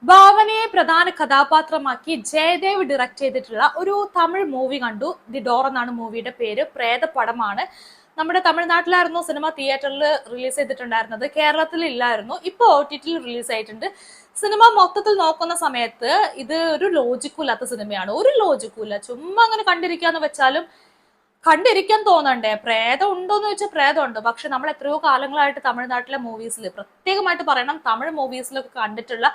ഭാവനയെ പ്രധാന കഥാപാത്രമാക്കി ജയദേവ് ഡയറക്ട് ചെയ്തിട്ടുള്ള ഒരു തമിഴ് മൂവി കണ്ടു. ദി ഡോർ എന്നാണ് മൂവിയുടെ പേര്. പ്രേതപടമാണ്. നമ്മുടെ തമിഴ്നാട്ടിലായിരുന്നു സിനിമ തിയേറ്ററിൽ റിലീസ് ചെയ്തിട്ടുണ്ടായിരുന്നത്, കേരളത്തിൽ ഇല്ലായിരുന്നു. ഇപ്പൊ OTT റിലീസ് ആയിട്ടുണ്ട്. സിനിമ മൊത്തത്തിൽ നോക്കുന്ന സമയത്ത് ഇത് ഒരു ലോജിക്കില്ലാത്ത സിനിമയാണ്. ഒരു ലോജിക്കില്ല. ചുമ്മാ അങ്ങനെ കണ്ടിരിക്കാന്ന് വെച്ചാലും കണ്ടിരിക്കാൻ തോന്നണ്ടേ? പ്രേതം ഉണ്ടോന്ന് ചോദിച്ചാൽ പ്രേതമുണ്ട്. പക്ഷെ നമ്മൾ എത്രയോ കാലങ്ങളായിട്ട് തമിഴ്നാട്ടിലെ മൂവീസിൽ, പ്രത്യേകമായിട്ട് പറയണം, തമിഴ് മൂവീസിലൊക്കെ കണ്ടിട്ടുള്ള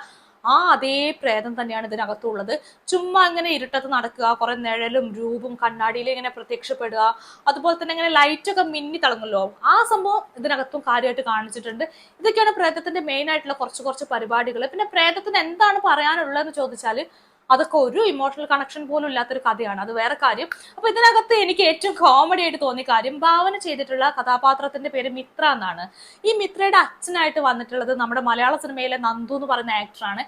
അതേ പ്രേതം തന്നെയാണ് ഇതിനകത്തുള്ളത്. ചുമ്മാ ഇങ്ങനെ ഇരുട്ടത്ത് നടക്കുക, കുറെ നിഴലും രൂപവും കണ്ണാടിയിൽ ഇങ്ങനെ പ്രത്യക്ഷപ്പെടുക, അതുപോലെ തന്നെ ഇങ്ങനെ ലൈറ്റ് ഒക്കെ മിന്നി തിളങ്ങുമല്ലോ, ആ സംഭവം ഇതിനകത്തും കാര്യമായിട്ട് കാണിച്ചിട്ടുണ്ട്. ഇതൊക്കെയാണ് പ്രേതത്തിന്റെ മെയിൻ ആയിട്ടുള്ള കുറച്ച് പരിപാടികൾ. പിന്നെ പ്രേതത്തിന് എന്താണ് പറയാനുള്ളതെന്ന് ചോദിച്ചാല് അതൊക്കെ ഒരു ഇമോഷണൽ കണക്ഷൻ പോലും ഇല്ലാത്തൊരു കഥയാണ്, അത് വേറെ കാര്യം. അപ്പൊ ഇതിനകത്ത് എനിക്ക് ഏറ്റവും കോമഡി ആയിട്ട് തോന്നിയ കാര്യം, ഭാവന ചെയ്തിട്ടുള്ള കഥാപാത്രത്തിന്റെ പേര് മിത്ര എന്നാണ്. ഈ മിത്രയുടെ അച്ഛനായിട്ട് വന്നിട്ടുള്ളത് നമ്മുടെ മലയാള സിനിമയിലെ നന്ദു എന്ന് പറയുന്ന ആക്ടറാണ്.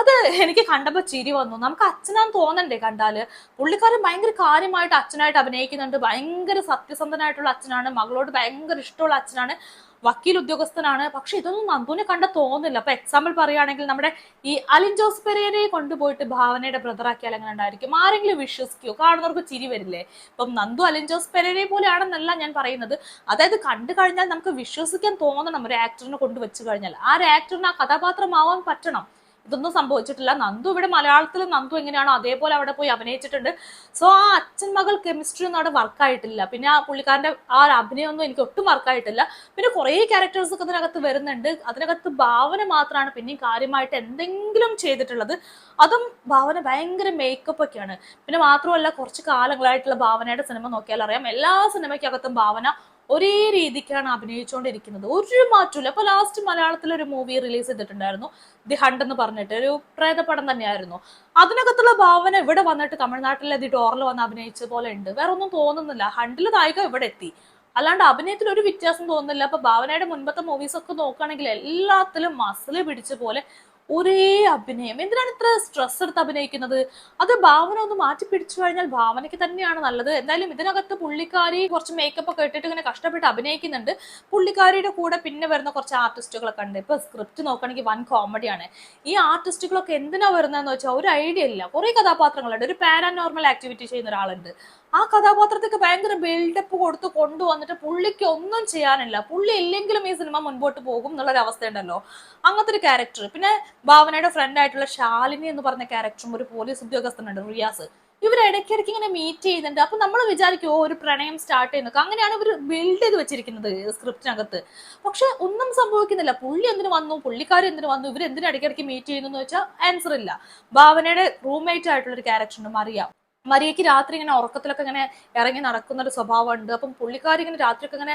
അത് എനിക്ക് കണ്ടപ്പോ ചിരി വന്നു. നമുക്ക് അച്ഛനാന്ന് തോന്നണ്ടേ കണ്ടാല്? പുള്ളിക്കാരൻ ഭയങ്കര കാര്യമായിട്ട് അച്ഛനായിട്ട് അഭിനയിക്കുന്നുണ്ട്. ഭയങ്കര സത്യസന്ധനായിട്ടുള്ള അച്ഛനാണ്, മകളോട് ഭയങ്കര ഇഷ്ടമുള്ള അച്ഛനാണ്, വക്കീൽ ഉദ്യോഗസ്ഥനാണ്. പക്ഷെ ഇതൊന്നും നന്ദുവിനെ കണ്ട തോന്നില്ല. അപ്പൊ എക്സാമ്പിൾ പറയുകയാണെങ്കിൽ നമ്മുടെ ഈ അലിൻ ജോസ് പെരേരയെ കൊണ്ടുപോയിട്ട് ഭാവനയുടെ ബ്രദറാക്കിയാൽ എങ്ങനെ ഉണ്ടായിരിക്കും? ആരെങ്കിലും വിശ്വസിക്കോ? കാണുന്നവർക്ക് ചിരി വരില്ലേ? ഇപ്പം നന്ദു അലിൻ ജോസ് പെരേരയെ പോലെയാണെന്നല്ല ഞാൻ പറയുന്നത്. അതായത് കണ്ടു കഴിഞ്ഞാൽ നമുക്ക് വിശ്വസിക്കാൻ തോന്നണം. ഒരു ആക്ടറിനെ കൊണ്ട് വെച്ച് കഴിഞ്ഞാൽ ആ ആക്ടറിന് ആ കഥാപാത്രമാവാൻ പറ്റണം. ഇതൊന്നും സംഭവിച്ചിട്ടില്ല. നന്ദു ഇവിടെ മലയാളത്തിൽ നന്ദു എങ്ങനെയാണോ അതേപോലെ അവിടെ പോയി അഭിനയിച്ചിട്ടുണ്ട്. സോ ആ അച്ഛൻ മകൾ കെമിസ്ട്രി ഒന്നും അവിടെ വർക്കായിട്ടില്ല. പിന്നെ ആ പുള്ളിക്കാരന്റെ ആ അഭിനയമൊന്നും എനിക്ക് ഒട്ടും വർക്കായിട്ടില്ല. പിന്നെ കുറെ ക്യാരക്ടേഴ്സ് ഒക്കെ അതിനകത്ത് വരുന്നുണ്ട്. അതിനകത്ത് ഭാവന മാത്രമാണ് പിന്നെയും കാര്യമായിട്ട് എന്തെങ്കിലും ചെയ്തിട്ടുള്ളത്. അതും ഭാവന ഭയങ്കര മേക്കപ്പ് ഒക്കെയാണ്. പിന്നെ മാത്രമല്ല, കുറച്ച് കാലങ്ങളായിട്ടുള്ള ഭാവനയുടെ സിനിമ നോക്കിയാൽ അറിയാം, എല്ലാ സിനിമയ്ക്കകത്തും ഭാവന ഒരേ രീതിക്കാണ് അഭിനയിച്ചുകൊണ്ടിരിക്കുന്നത്, ഒരു മാറ്റമില്ല. അപ്പൊ ലാസ്റ്റ് മലയാളത്തിൽ ഒരു മൂവി റിലീസ് ചെയ്തിട്ടുണ്ടായിരുന്നു, ദി ഹണ്ട് എന്ന് പറഞ്ഞിട്ട്, ഒരു പ്രേതപടം തന്നെയായിരുന്നു. അതിനകത്തുള്ള ഭാവന ഇവിടെ വന്നിട്ട് തമിഴ്നാട്ടിലെ ദി ഡോറിൽ വന്ന് അഭിനയിച്ച പോലെ ഉണ്ട്. വേറെ ഒന്നും തോന്നുന്നില്ല. ഹണ്ടിൽ നായിക ഇവിടെ എത്തി, അല്ലാണ്ട് അഭിനയത്തിൽ ഒരു വ്യത്യാസം തോന്നുന്നില്ല. അപ്പൊ ഭാവനയുടെ മുൻപത്തെ മൂവീസ് ഒക്കെ നോക്കുകയാണെങ്കിൽ എല്ലാത്തിലും മസില് പിടിച്ച പോലെ ഒരേ അഭിനയം. എന്തിനാണ് ഇത്ര സ്ട്രെസ് എടുത്ത് അഭിനയിക്കുന്നത്? അത് ഭാവന ഒന്ന് മാറ്റി പിടിച്ചു കഴിഞ്ഞാൽ ഭാവനയ്ക്ക് തന്നെയാണ് നല്ലത്. എന്തായാലും ഇതിനകത്ത് പുള്ളിക്കാരി കുറച്ച് മേക്കപ്പ് ഒക്കെ ഇട്ടിട്ട് ഇങ്ങനെ കഷ്ടപ്പെട്ട് അഭിനയിക്കുന്നുണ്ട്. പുള്ളിക്കാരിയുടെ കൂടെ പിന്നെ വരുന്ന കുറച്ച് ആർട്ടിസ്റ്റുകളൊക്കെ ഉണ്ട്. ഇപ്പൊ സ്ക്രിപ്റ്റ് നോക്കുകയാണെങ്കിൽ വൻ കോമഡിയാണ്. ഈ ആർട്ടിസ്റ്റുകളൊക്കെ എന്തിനാ വരുന്നതെന്ന് വെച്ചാൽ ഒരു ഐഡിയ ഇല്ല. കുറെ കഥാപാത്രങ്ങളുണ്ട്. ഒരു പാരാനോർമൽ ആക്ടിവിറ്റി ചെയ്യുന്ന ഒരാളുണ്ട്. ആ കഥാപാത്രത്തേക്ക് ഭയങ്കര ബിൽഡപ്പ് കൊടുത്ത് കൊണ്ടുവന്നിട്ട് പുള്ളിക്ക് ഒന്നും ചെയ്യാനില്ല. പുള്ളി ഇല്ലെങ്കിലും ഈ സിനിമ മുൻപോട്ട് പോകും എന്നുള്ളൊരു അവസ്ഥ ഉണ്ടല്ലോ, അങ്ങനത്തെ ഒരു ക്യാരക്ടർ. പിന്നെ ഭാവനയുടെ ഫ്രണ്ട് ആയിട്ടുള്ള ശാലിനി എന്ന് പറഞ്ഞ ക്യാരക്ടറും ഒരു പോലീസ് ഉദ്യോഗസ്ഥനുണ്ട്, റിയാസ്. ഇവർ ഇടയ്ക്കിടയ്ക്ക് ഇങ്ങനെ മീറ്റ് ചെയ്യുന്നുണ്ട്. അപ്പൊ നമ്മൾ വിചാരിക്കും ഒരു പ്രണയം സ്റ്റാർട്ട് ചെയ്യുന്നൊക്കെ. അങ്ങനെയാണ് ഇവർ ബിൽഡ് ചെയ്ത് വെച്ചിരിക്കുന്നത് സ്ക്രിപ്റ്റിനകത്ത്. പക്ഷെ ഒന്നും സംഭവിക്കുന്നില്ല. പുള്ളി എന്തിനു വന്നു, പുള്ളിക്കാരി എന്തിനു വന്നു, ഇവർ എന്തിനു ഇടയ്ക്കിടയ്ക്ക് മീറ്റ് ചെയ്യുന്നു എന്ന് വെച്ചാൽ ആൻസർ ഇല്ല. ഭാവനയുടെ റൂംമേറ്റ് ആയിട്ടുള്ള ഒരു ക്യാരക്ടറുണ്ട്, മരിയയ്ക്ക് രാത്രി ഇങ്ങനെ ഉറക്കത്തിലൊക്കെ ഇങ്ങനെ ഇറങ്ങി നടക്കുന്ന ഒരു സ്വഭാവം ഉണ്ട്. അപ്പം പുള്ളിക്കാരി ഇങ്ങനെ രാത്രിയൊക്കെ ഇങ്ങനെ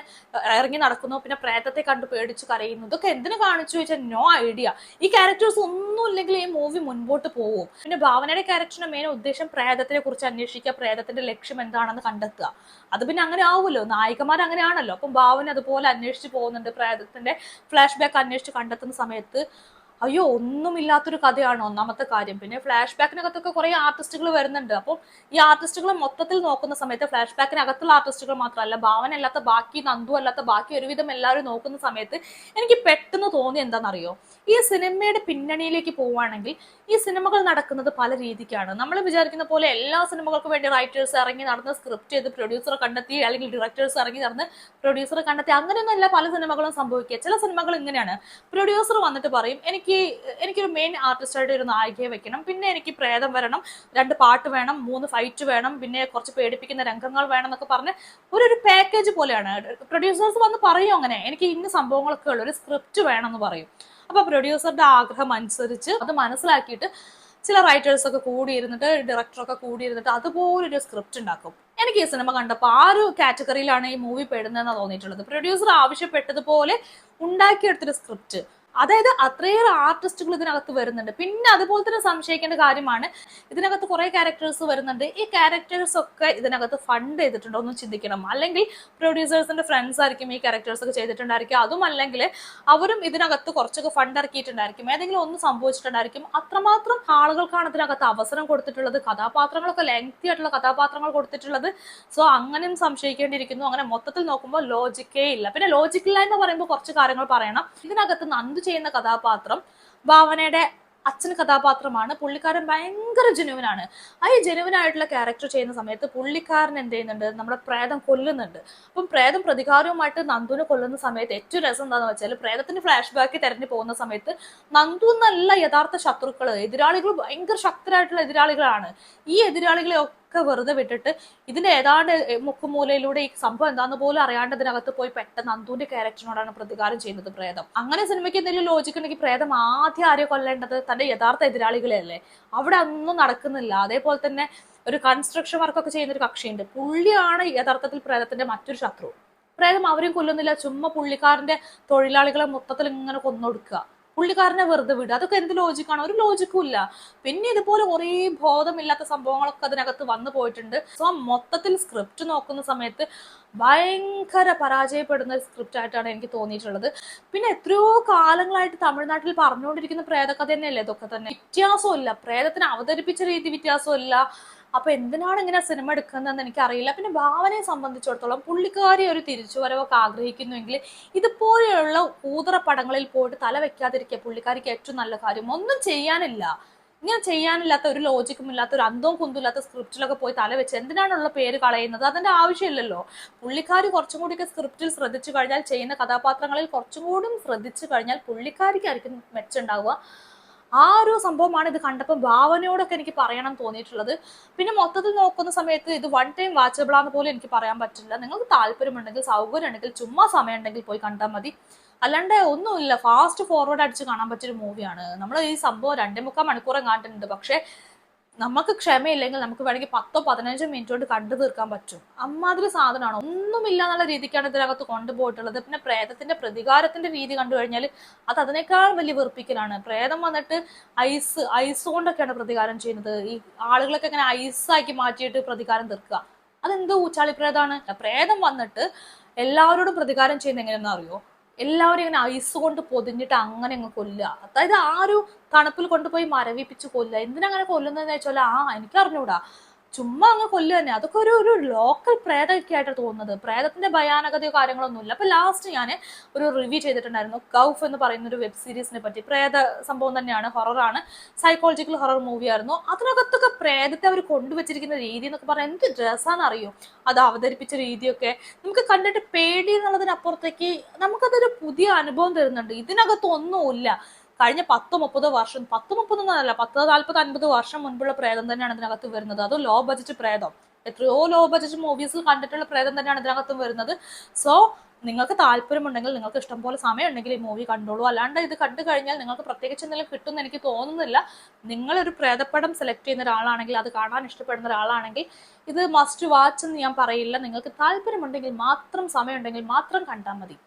ഇറങ്ങി നടക്കുന്നു. പിന്നെ പ്രേതത്തെ കണ്ട് പേടിച്ച് കരയുന്നു. ഇതൊക്കെ എന്തിനു കാണിച്ചു ചോദിച്ചാൽ നോ ഐഡിയ. ഈ ക്യാരക്ടേഴ്സ് ഒന്നും ഇല്ലെങ്കിൽ ഈ മൂവി മുൻപോട്ട് പോകും. പിന്നെ ഭാവനയുടെ ക്യാരക്ടറിന്റെ മെയിൻ ഉദ്ദേശം പ്രേതത്തിനെ കുറിച്ച് അന്വേഷിക്കുക, പ്രേതത്തിന്റെ ലക്ഷ്യം എന്താണെന്ന് കണ്ടെത്തുക. അത് പിന്നെ അങ്ങനെ ആവുമല്ലോ, നായികമാർ അങ്ങനെയാണല്ലോ. അപ്പം ഭാവന അതുപോലെ അന്വേഷിച്ച് പോകുന്നുണ്ട്. പ്രേതത്തിന്റെ ഫ്ലാഷ് ബാക്ക് അന്വേഷിച്ച് കണ്ടെത്തുന്ന സമയത്ത് അയ്യോ, ഒന്നുമില്ലാത്തൊരു കഥയാണ് ഒന്നാമത്തെ കാര്യം. പിന്നെ ഫ്ലാഷ് ബാക്കിനകത്തൊക്കെ കുറെ ആർട്ടിസ്റ്റുകൾ വരുന്നുണ്ട്. അപ്പോൾ ഈ ആർട്ടിസ്റ്റുകൾ മൊത്തത്തിൽ നോക്കുന്ന സമയത്ത് ഫ്ലാഷ് ബാക്കിനകത്തുള്ള ആർട്ടിസ്റ്റുകൾ മാത്രമല്ല, ഭാവന അല്ലാത്ത ബാക്കി, നന്ദു അല്ലാത്ത ബാക്കി ഒരുവിധം എല്ലാവരും നോക്കുന്ന സമയത്ത് എനിക്ക് പെട്ടെന്ന് തോന്നി എന്താണെന്നറിയോ, ഈ സിനിമയുടെ പിന്നണിയിലേക്ക് പോവുകയാണെങ്കിൽ ഈ സിനിമകൾ നടക്കുന്നത് പല രീതിക്കാണ്. നമ്മൾ വിചാരിക്കുന്ന പോലെ എല്ലാ സിനിമകൾക്കും വേണ്ടി റൈറ്റേഴ്സ് ഇറങ്ങി നടന്ന് സ്ക്രിപ്റ്റ് ചെയ്ത് പ്രൊഡ്യൂസറെ കണ്ടെത്തി, അല്ലെങ്കിൽ ഡയറക്ടേഴ്സ് ഇറങ്ങി നടന്ന് പ്രൊഡ്യൂസറെ കണ്ടെത്തി, അങ്ങനെയൊന്നും പല സിനിമകളും സംഭവിക്കുക. ചില സിനിമകൾ ഇങ്ങനെയാണ്, പ്രൊഡ്യൂസർ വന്നിട്ട് പറയും എനിക്കൊരു മെയിൻ ആർട്ടിസ്റ്റായിട്ട് ഒരു നായികയെ വെക്കണം, പിന്നെ എനിക്ക് പ്രേതം വരണം, 2 പാട്ട് വേണം, 3 ഫൈറ്റ് വേണം, പിന്നെ കുറച്ച് പേടിപ്പിക്കുന്ന രംഗങ്ങൾ വേണം എന്നൊക്കെ പറഞ്ഞ് ഒരു പാക്കേജ് പോലെയാണ്. പ്രൊഡ്യൂസേഴ്സ് വന്ന് പറയും അങ്ങനെ, എനിക്ക് ഇന്ന സംഭവങ്ങളൊക്കെ ഉള്ള ഒരു സ്ക്രിപ്റ്റ് വേണം എന്ന് പറയും. അപ്പൊ പ്രൊഡ്യൂസറുടെ ആഗ്രഹം അനുസരിച്ച് അത് മനസ്സിലാക്കിയിട്ട് ചില റൈറ്റേഴ്സ് ഒക്കെ കൂടിയിരുന്നിട്ട്, ഡയറക്ടറൊക്കെ കൂടിയിരുന്നിട്ട് അതുപോലൊരു സ്ക്രിപ്റ്റ് ഉണ്ടാക്കും. എനിക്ക് ഈ സിനിമ കണ്ടപ്പോൾ ആ ഒരു കാറ്റഗറിയിലാണ് ഈ മൂവി പെടുന്നതെന്നാണ് തോന്നിയിട്ടുള്ളത്. പ്രൊഡ്യൂസർ ആവശ്യപ്പെട്ടതുപോലെ ഉണ്ടാക്കിയെടുത്തൊരു സ്ക്രിപ്റ്റ്. അതായത് അത്രയേറെ ആർട്ടിസ്റ്റുകൾ ഇതിനകത്ത് വരുന്നുണ്ട്. പിന്നെ അതുപോലെ തന്നെ സംശയിക്കേണ്ട കാര്യമാണ്, ഇതിനകത്ത് കുറെ ക്യാരക്ടേഴ്സ് വരുന്നുണ്ട്. ഈ ക്യാരക്ടേഴ്സ് ഒക്കെ ഇതിനകത്ത് ഫണ്ട് ചെയ്തിട്ടുണ്ടോ എന്ന് ചിന്തിക്കണം. അല്ലെങ്കിൽ പ്രൊഡ്യൂസേഴ്സിന്റെ ഫ്രണ്ട്സ് ആയിരിക്കും ഈ ക്യാരക്ടേഴ്സ് ഒക്കെ ചെയ്തിട്ടുണ്ടായിരിക്കും. അതും അല്ലെങ്കിൽ അവരും ഇതിനകത്ത് കുറച്ചൊക്കെ ഫണ്ട് ഇറക്കിയിട്ടുണ്ടായിരിക്കും. ഏതെങ്കിലും ഒന്ന് സംഭവിച്ചിട്ടുണ്ടായിരിക്കും. അത്രമാത്രം ആളുകൾക്കാണ് ഇതിനകത്ത് അവസരം കൊടുത്തിട്ടുള്ളത്. കഥാപാത്രങ്ങളൊക്കെ ലെങ്തി ആയിട്ടുള്ള കഥാപാത്രങ്ങൾ കൊടുത്തിട്ടുള്ളത്. സോ അങ്ങനെയും സംശയിക്കേണ്ടിയിരിക്കുന്നു. അങ്ങനെ മൊത്തത്തിൽ നോക്കുമ്പോൾ ലോജിക്കേ ഇല്ല. പിന്നെ ലോജിക്കില്ല എന്ന് പറയുമ്പോൾ കുറച്ച് കാര്യങ്ങൾ പറയണം. ഇതിനകത്ത് നന്ദു ചെയ്യുന്ന കഥാപാത്രം ഭാവനയുടെ അച്ഛൻ കഥാപാത്രമാണ്. പുള്ളിക്കാരൻ ഭയങ്കര ജെനുവിനാണ്. ആ ഈ ജെനുവിനായിട്ടുള്ള ക്യാരക്ടർ ചെയ്യുന്ന സമയത്ത് പുള്ളിക്കാരൻ എന്ത് ചെയ്യുന്നുണ്ട്, നമ്മുടെ പ്രേതം കൊല്ലുന്നുണ്ട്. അപ്പം പ്രേതം പ്രതികാരവുമായിട്ട് നന്ദുവിനെ കൊല്ലുന്ന സമയത്ത് ഏറ്റവും രസം എന്താണെന്ന് വെച്ചാൽ, പ്രേതത്തിന് ഫ്ലാഷ് ബാക്ക് തെരഞ്ഞു പോകുന്ന സമയത്ത് നന്ദു എന്നല്ല യഥാർത്ഥ ശത്രുക്കള്, എതിരാളികൾ ഭയങ്കര ശക്തരായിട്ടുള്ള എതിരാളികളാണ്. ഈ എതിരാളികളെ ഒക്കെ വെറുതെ വിട്ടിട്ട് ഇതിന്റെ ഏതാണ്ട് മുക്കുമൂലയിലൂടെ ഈ സംഭവം എന്താന്ന് പോലും അറിയാണ്ട് ഇതിനകത്ത് പോയി പെട്ടെന്ന് നന്ദുവിന്റെ ക്യാരക്ടറിനോടാണ് പ്രതികാരം ചെയ്യുന്നത് പ്രേതം. അങ്ങനെ സിനിമയ്ക്ക് എന്തെങ്കിലും ലോജിക്ക് ഉണ്ടെങ്കിൽ പ്രേതം ആദ്യം ആരെയോ കൊല്ലേണ്ടത് തന്റെ യഥാർത്ഥ എതിരാളികളെ അല്ലേ? അവിടെ ഒന്നും നടക്കുന്നില്ല. അതേപോലെ തന്നെ ഒരു കൺസ്ട്രക്ഷൻ വർക്കൊക്കെ ചെയ്യുന്ന ഒരു കക്ഷിയുണ്ട്, പുള്ളിയാണ് യഥാർത്ഥത്തിൽ പ്രേതത്തിന്റെ മറ്റൊരു ശത്രു. പ്രേതം അവരും കൊല്ലുന്നില്ല, ചുമ്മാ പുള്ളിക്കാരന്റെ തൊഴിലാളികളെ മൊത്തത്തിൽ ഇങ്ങനെ കൊന്നൊടുക്കുക, പുള്ളിക്കാരനെ വെറുതെ വിടുക. അതൊക്കെ എന്ത് ലോജിക്കാണ്? ഒരു ലോജിക്കും ഇല്ല. പിന്നെ ഇതുപോലെ കുറേ ബോധമില്ലാത്ത സംഭവങ്ങളൊക്കെ അതിനകത്ത് വന്നു പോയിട്ടുണ്ട്. സോ മൊത്തത്തിൽ സ്ക്രിപ്റ്റ് നോക്കുന്ന സമയത്ത് ഭയങ്കര പരാജയപ്പെടുന്ന ഒരു സ്ക്രിപ്റ്റ് ആയിട്ടാണ് എനിക്ക് തോന്നിയിട്ടുള്ളത്. പിന്നെ എത്രയോ കാലങ്ങളായിട്ട് തമിഴ്നാട്ടിൽ പറഞ്ഞുകൊണ്ടിരിക്കുന്ന പ്രേതകഥ തന്നെയല്ലേ ഇതൊക്കെ തന്നെ. വ്യത്യാസമില്ല, പ്രേതത്തിനെ അവതരിപ്പിച്ച രീതി വ്യത്യാസമില്ല. അപ്പൊ എന്തിനാണ് ഇങ്ങനെ സിനിമ എടുക്കുന്നതെന്ന് എനിക്കറിയില്ല. പിന്നെ ഭാവനയെ സംബന്ധിച്ചിടത്തോളം പുള്ളിക്കാരി ഒരു തിരിച്ചുവരവൊക്കെ ആഗ്രഹിക്കുന്നുവെങ്കിൽ ഇതുപോലെയുള്ള ഊതറ പടങ്ങളിൽ പോയിട്ട് തല വെക്കാതിരിക്കുക പുള്ളിക്കാരിക്ക് ഏറ്റവും നല്ല കാര്യം. ഒന്നും ചെയ്യാനില്ല, ഇങ്ങനെ ചെയ്യാനില്ലാത്ത ഒരു ലോജിക്കും ഇല്ലാത്ത ഒരു അന്തവും കുന്തും ഇല്ലാത്ത സ്ക്രിപ്റ്റിലൊക്കെ പോയി തല വെച്ച് എന്തിനാണുള്ള പേര് കളയുന്നത്? അതിന്റെ ആവശ്യമില്ലല്ലോ. പുള്ളിക്കാരി കുറച്ചും കൂടിയൊക്കെ സ്ക്രിപ്റ്റിൽ ശ്രദ്ധിച്ചു കഴിഞ്ഞാൽ, ചെയ്യുന്ന കഥാപാത്രങ്ങളിൽ കുറച്ചും കൂടി ശ്രദ്ധിച്ചു കഴിഞ്ഞാൽ പുള്ളിക്കാരിക്കായിരിക്കും മെച്ചുണ്ടാവുക. ആ ഒരു സംഭവമാണ് ഇത് കണ്ടപ്പോൾ ഭാവനയോടൊക്കെ എനിക്ക് പറയണം തോന്നിയിട്ടുള്ളത്. പിന്നെ മൊത്തത്തിൽ നോക്കുന്ന സമയത്ത് ഇത് വൺ ടൈം വാച്ചബിൾ ആണെന്ന് പോലും എനിക്ക് പറയാൻ പറ്റില്ല. നിങ്ങൾക്ക് താല്പര്യമുണ്ടെങ്കിൽ, സൗകര്യം ഉണ്ടെങ്കിൽ, ചുമ്മാ സമയം ഉണ്ടെങ്കിൽ പോയി കണ്ടാൽ മതി. അല്ലാണ്ട് ഒന്നുമില്ല, ഫാസ്റ്റ് ഫോർവേഡ് അടിച്ച് കാണാൻ പറ്റിയൊരു മൂവിയാണ്. നമ്മൾ ഈ സംഭവം 2.25 മണിക്കൂർ കണ്ടിട്ടുണ്ട്. പക്ഷെ നമുക്ക് ക്ഷമയില്ലെങ്കിൽ നമുക്ക് വേണമെങ്കിൽ 10-15 മിനിറ്റ് കൊണ്ട് കണ്ടു തീർക്കാൻ പറ്റും. അമ്മാതിരി സാധനമാണ്. ഒന്നുമില്ല എന്നുള്ള രീതിക്കാണ് ഇതിനകത്ത് കൊണ്ടുപോയിട്ടുള്ളത്. പിന്നെ പ്രേതത്തിന്റെ പ്രതികാരത്തിന്റെ രീതി കണ്ടു കഴിഞ്ഞാൽ അത് അതിനേക്കാൾ വലിയ വെറുപ്പിക്കലാണ്. പ്രേതം വന്നിട്ട് ഐസ് കൊണ്ടൊക്കെയാണ് പ്രതികാരം ചെയ്യുന്നത്. ഈ ആളുകളൊക്കെ ഇങ്ങനെ ഐസാക്കി മാറ്റിയിട്ട് പ്രതികാരം തീർക്കുക. അതെന്ത് ഊച്ചാളി പ്രേതാണ്? പ്രേതം വന്നിട്ട് എല്ലാവരോടും പ്രതികാരം ചെയ്യുന്ന എങ്ങനെയാണെന്ന് അറിയോ? എല്ലാവരും ഇങ്ങനെ ഐസ് കൊണ്ട് പൊതിഞ്ഞിട്ട് അങ്ങനെ അങ്ങ് കൊല്ലുക. അതായത് ആ ഒരു തണുപ്പിൽ കൊണ്ടുപോയി മരവിപ്പിച്ച് കൊല്ലുക. എന്തിനങ്ങനെ കൊല്ലുന്നതെന്ന് വെച്ചാൽ എനിക്ക് അറിഞ്ഞൂടാ, ചുമ്മാ അങ്ങ് കൊല്ലുക തന്നെ. അതൊക്കെ ഒരു ലോക്കൽ പ്രേതമൊക്കെ ആയിട്ട് തോന്നുന്നത്. പ്രേതത്തിന്റെ ഭയാനകതയോ കാര്യങ്ങളൊന്നും ഇല്ല. അപ്പൊ ലാസ്റ്റ് ഞാൻ ഒരു റിവ്യൂ ചെയ്തിട്ടുണ്ടായിരുന്നു ഗൗഫ് എന്ന് പറയുന്ന ഒരു വെബ് സീരീസിനെ പറ്റി. പ്രേത സംഭവം തന്നെയാണ്, ഹൊററാണ്, സൈക്കോളജിക്കൽ ഹൊറർ മൂവി ആയിരുന്നു. അതിനകത്തൊക്കെ പ്രേതത്തെ അവർ കൊണ്ടുവച്ചിരിക്കുന്ന രീതി എന്നൊക്കെ പറഞ്ഞാൽ എന്ത് രസാന്ന് അറിയോ? അത് അവതരിപ്പിച്ച രീതിയൊക്കെ നമുക്ക് കണ്ടിട്ട് പേടി എന്നുള്ളതിനപ്പുറത്തേക്ക് നമുക്കതൊരു പുതിയ അനുഭവം തരുന്നുണ്ട്. ഇതിനകത്ത് ഒന്നുമില്ല. കഴിഞ്ഞ 10-30 വർഷം, 10-30 10-40-50 വർഷം മുൻപുള്ള പ്രേതം തന്നെയാണ് ഇതിനകത്ത് വരുന്നത്. അതും ലോ ബഡ്ജറ്റ് പ്രേതം. എത്രയോ ലോ ബഡ്ജറ്റ് മൂവീസിൽ കണ്ടിട്ടുള്ള പ്രേതം തന്നെയാണ് ഇതിനകത്തും വരുന്നത്. സോ നിങ്ങൾക്ക് താല്പര്യമുണ്ടെങ്കിൽ, നിങ്ങൾക്ക് ഇഷ്ടംപോലെ സമയം ഉണ്ടെങ്കിൽ ഈ മൂവി കണ്ടോളൂ. അല്ലാണ്ട് ഇത് കണ്ടു കഴിഞ്ഞാൽ നിങ്ങൾക്ക് പ്രത്യേകിച്ച് എന്തെങ്കിലും കിട്ടുമെന്ന് എനിക്ക് തോന്നുന്നില്ല. നിങ്ങളൊരു പ്രേതപ്പടം സെലക്ട് ചെയ്യുന്ന ഒരാളാണെങ്കിൽ, അത് കാണാൻ ഇഷ്ടപ്പെടുന്ന ഒരാളാണെങ്കിൽ ഇത് മസ്റ്റ് വാച്ച് എന്ന് ഞാൻ പറയില്ല. നിങ്ങൾക്ക് താല്പര്യമുണ്ടെങ്കിൽ മാത്രം, സമയം ഉണ്ടെങ്കിൽ മാത്രം കണ്ടാൽ മതി.